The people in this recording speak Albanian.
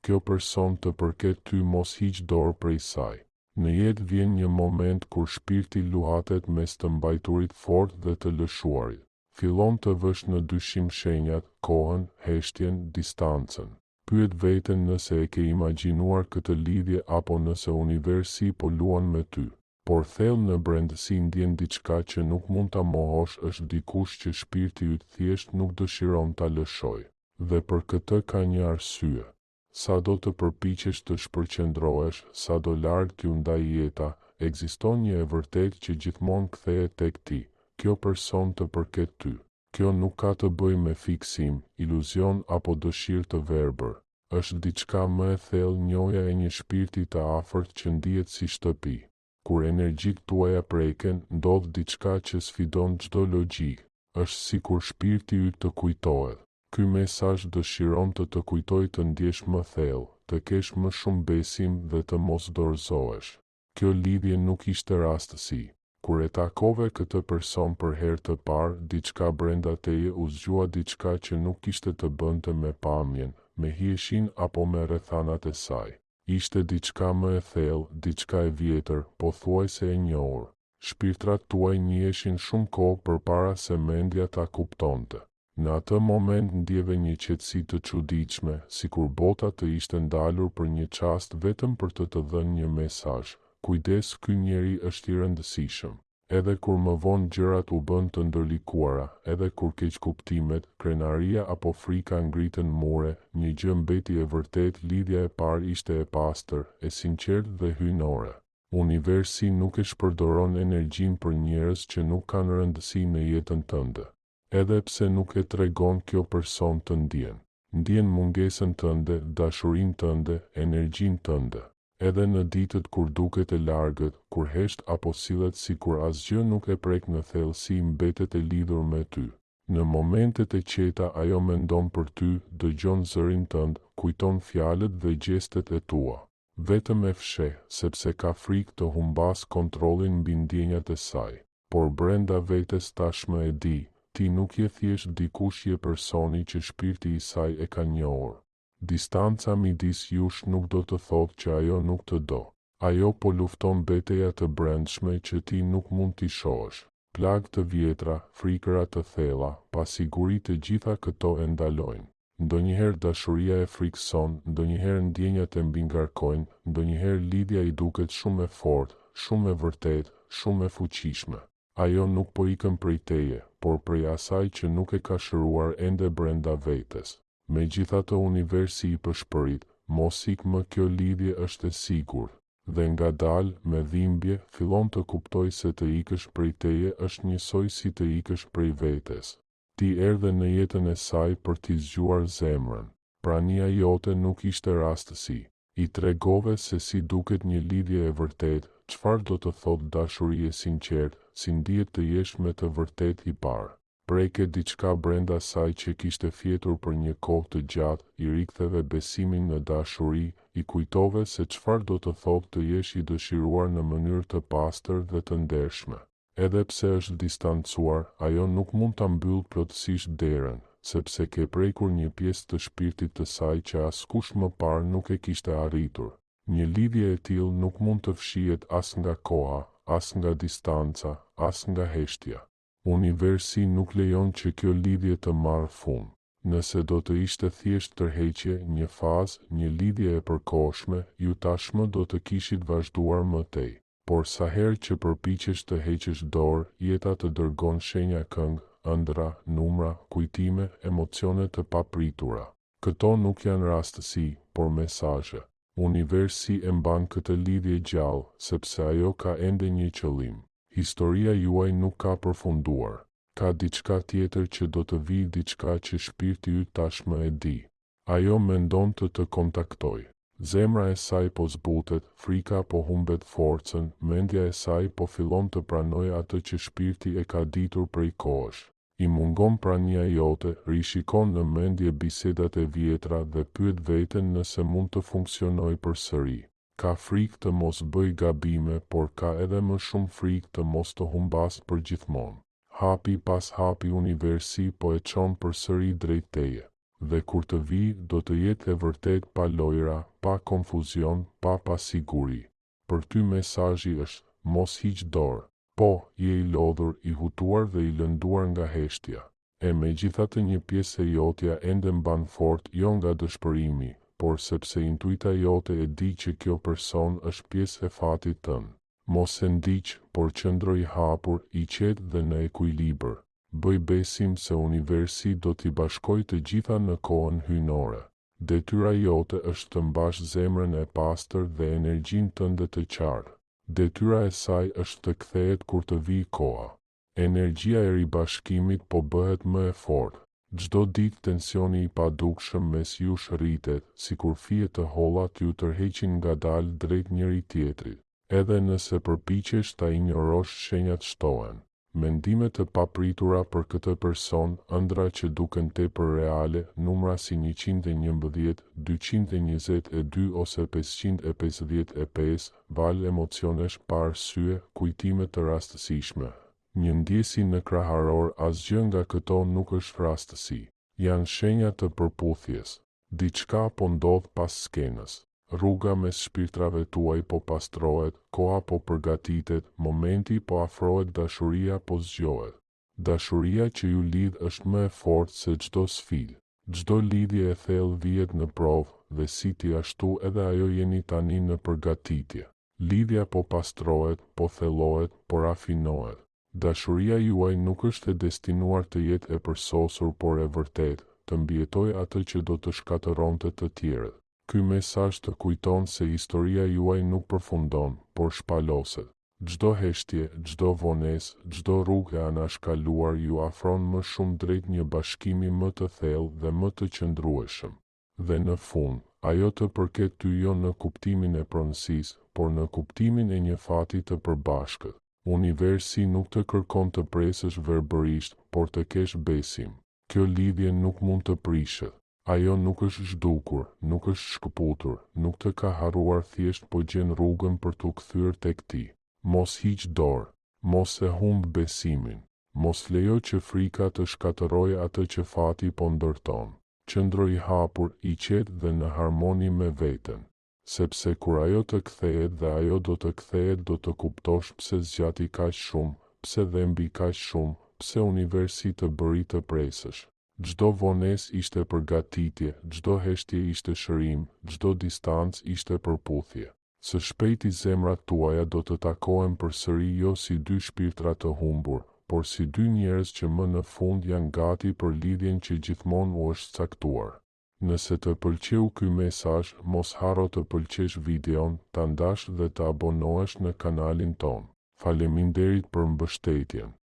kjo person të përket ty mos hiq dorë prej saj. Në jetë vjen një moment kur shpirti luhatet mes të mbajturit fort dhe të lëshuarit. Fillon të vësh në dyshim shenjat, kohën, heshtjen, distancën. Pyet veten nëse e ke imagjinuar këtë lidhje apo nëse universi po luan me ty. Por thellë në brendësi ndjen diçka që nuk mund ta mohosh, është dikush që shpirti yt thjesht nuk dëshiron ta lëshoj. Dhe për këtë ka një arsye. Sa do të përpiqesh të shpërqendrohesh, sa do larg t'ju ndaj jeta, ekziston një e vërtetë që gjithmonë kthehet tek ti. Kjo person të përket ty. Kjo nuk ka të bëjë me fiksim, iluzion apo dëshirë të verbër. Është diçka më e thellë, njohja e një shpirti të afërt që ndihet si shtëpi. Kur energjit tuaja preken, ndodh diçka që sfidon çdo logjik. Është sikur shpirti yt të kujtohet. Ky mesazh dëshiron të kujtojë të ndjesh më thellë, të kesh më shumë besim dhe të mos dorëzohesh. Kjo lidhje nuk ishte rastësi. Kur e takove këtë person për herë të parë, diçka brenda teje u zgjua, diçka që nuk kishte të bënte me pamjen, me hijeshin apo me rrethanat e saj. Ishte diçka më e thellë, diçka e vjetër, pothuajse e njohur. Shpirtrat tuaj njiheshin shumë kohë përpara se mendja ta kuptonte. Në atë moment ndjeve një qetësi të çuditshme, sikur bota të ishte ndalur për një çast vetëm për të dhënë një mesazh. Kujdes, ky njeri është i rëndësishëm. Edhe kur më vonë gjërat u bën të ndërlikuara, edhe kur keqkuptimet, krenaria apo frika ngritën mure, një gjë mbeti e vërtet, lidhja e parë ishte e pastër, e sinqertë dhe hyjnore. Universi nuk e shpërdoron energjinë për njerëz që nuk kanë rëndësi në jetën tënde. Edhe pse nuk e tregon, kjo person të ndjen. Ndjen mungesën tënde, dashurinë tënde, energjinë tënde. Edhe në ditët kur duket e largët, kur hesht apo sillet sikur asgjë nuk e prek në thellësi, mbetet e lidhur me ty. Në momentet e qeta ajo mendon për ty, dëgjon zërin tënd, kujton fjalët dhe gjestet e tua. Vetëm e fsheh, sepse ka frikë të humbas kontrollin mbi ndjenjat e saj. Por brenda vetes tashmë e di, ti nuk je thjesht dikush, je personi që shpirti i saj e ka njohur. Distanca midis jush nuk do të thotë që ajo nuk të do. Ajo po lufton betejë të brendshme që ti nuk mund t'i shohësh. Plagë të vjetra, frikëra të thella, pasiguri, të gjitha këto e ndalojnë. Ndonjëherë dashuria e frikson, ndonjëherë ndjenjat e mbingarkojnë, ndonjëherë lidhja i duket shumë e fortë, shumë e vërtetë, shumë e fuqishme. Ajo nuk po ikën prej teje, por prej asaj që nuk e ka shëruar ende brenda vetes. Megjithatë universi i përshpërit, mos ik më, kjo lidhje është e sigurt. Dhe ngadalë, me dhimbje, fillon të kuptoj se të ikësh prej teje është njësoj si të ikësh prej vetes. Ti erdhe në jetën e saj për t'i zgjuar zemrën. Prania jote nuk ishte rastësi. I tregove se si duket një lidhje e vërtetë, çfarë do të thotë dashuri e sinqertë, si ndihet të jesh me të vërtetë i parë. Preke diçka brenda saj që kishte fjetur për një kohë të gjatë, i riktheve besimin në dashuri, i kujtove se çfarë do të thotë të jesh i dëshiruar në mënyrë të pastër dhe të ndershme. Edhe pse është distancuar, ajo nuk mund ta mbyllë plotësisht derën, sepse ke prekur një pjesë të shpirtit të saj që askush më parë nuk e kishte arritur. Një lidhje e tillë nuk mund të fshihet as nga koha, as nga distanca, as nga heshtja. Universi nuk lejon që kjo lidhje të marrë fund. Nëse do të ishte thjesht tërheqje, një fazë, një lidhje e përkohshme, ju tashmë do të kishit vazhduar më tej. Por sa herë që përpiqesh të heqësh dorë, jeta të dërgon shenja, këngë, ëndra, numra, kujtime, emocione të papritura. Këto nuk janë rastësi, por mesazhe. Universi e mban këtë lidhje gjallë, sepse ajo ka ende një qëllim. Historia juaj nuk ka përfunduar. Ka diçka tjetër që do të vijë, diçka që shpirti yt tashmë e di. Ajo mendon të kontaktoj. Zemra e saj po zbutet, frika po humbet forcën, mendja e saj po fillon të pranojë atë që shpirti e ka ditur prej kohësh. I mungon prania jote, rishikon në mendje bisedat e vjetra dhe pyet veten nëse mund të funksionojë përsëri. Ka frikë të mos bëj gabime, por ka edhe më shumë frikë të mos të humbas përgjithmonë. Hapi pas hapi universi po e çon përsëri drejt teje. dhe kur të vi do të jetë e vërtet pa lojra, pa konfuzion, pa pasiguri. Për ty mesazhi është, mos hiq dorë. Po, je i lodhur, i hutuar dhe i lënduar nga heshtja. E megjithatë një pjesë e jotja ende mban fort jo nga dëshpërimi, por sepse intuita jote e di që kjo person është pjesë e fatit tënd. Mos e ndiq, por qëndro i hapur, i qetë dhe në ekuilibër. Bëj besim se universi do t'i bashkoj të gjitha në kohën hyjnore. Detyra jote është të mbash zemrën e pastër dhe energjinë tënde të qartë. Detyra e saj është të kthehet kur të vijë koha. Energjia e ribashkimit po bëhet më e fortë. Çdo ditë tensioni i padukshëm mes jush rritet, sikur fije të holla t'ju tërheqin ngadalë drejt njëri tjetrit. Edhe nëse përpiqesh ta injorosh, shenjat shtohen. Mendime të papritura për këtë person, ëndra që duken tepër reale, numra si 111, 222 ose 555, val emocionesh pa arsye, kujtime të rastësishme. Një ndjesi në kraharor, asgjë nga këto nuk është rastësi. Janë shenja të përputhjes. Diçka po ndodh pas skenës. Rruga mes shpirtrave tuaj po pastrohet, koha po përgatitet, momenti po afrohet, dashuria po zgjohet. Dashuria që ju lidh është më e fortë se çdo sfidë. Çdo lidhje e thellë vihet në provë dhe si ti ashtu edhe ajo jeni tani në përgatitje. Lidhja po pastrohet, po thellohet, po rafinohet. Dashuria juaj nuk është e destinuar të jetë e përsosur, por e vërtet, të mbijetojë atë që do të shkatëronte të tjerët. Ky mesazh të kujton se historia juaj nuk përfundon, por shpaloset. Çdo heshtje, çdo vonesë, çdo rrugë e anashkaluar ju afron më shumë drejt një bashkimi më të thellë dhe më të qëndrueshëm. Dhe në fund, ajo të përket ty jo në kuptimin e pronësisë, por në kuptimin e një fati të përbashkët. Universi nuk të kërkon të presësh verbërisht, por të kesh besim. Kjo lidhje nuk mund të prishet. Ajo nuk është zhdukur, nuk është shkëputur, nuk të ka harruar, thjesht po gjen rrugën për t'u kthyer tek ti. Mos hiq dorë, mos e humb besimin, mos lejo që frika të shkatërrojë atë që fati po ndërton. Qëndro i hapur, i qetë dhe në harmoni me veten. Sepse kur ajo të kthehet dhe ajo do të kthehet, do të kuptosh pse zgjati kaq shumë, pse dhembi kaq shumë, pse universi të bëri të presësh. Çdo vonesë ishte përgatitje, çdo heshtje ishte shërim, çdo distancë ishte përputhje. Së shpejti zemrat tuaja do të takohen përsëri jo si dy shpirtra të humbur, por si dy njerëz që më në fund janë gati për lidhjen që gjithmonë u është caktuar. Nëse të pëlqeu ky mesazh, mos harro të pëlqesh videon, ta ndash dhe të abonohesh në kanalin ton. Faleminderit për mbështetjen.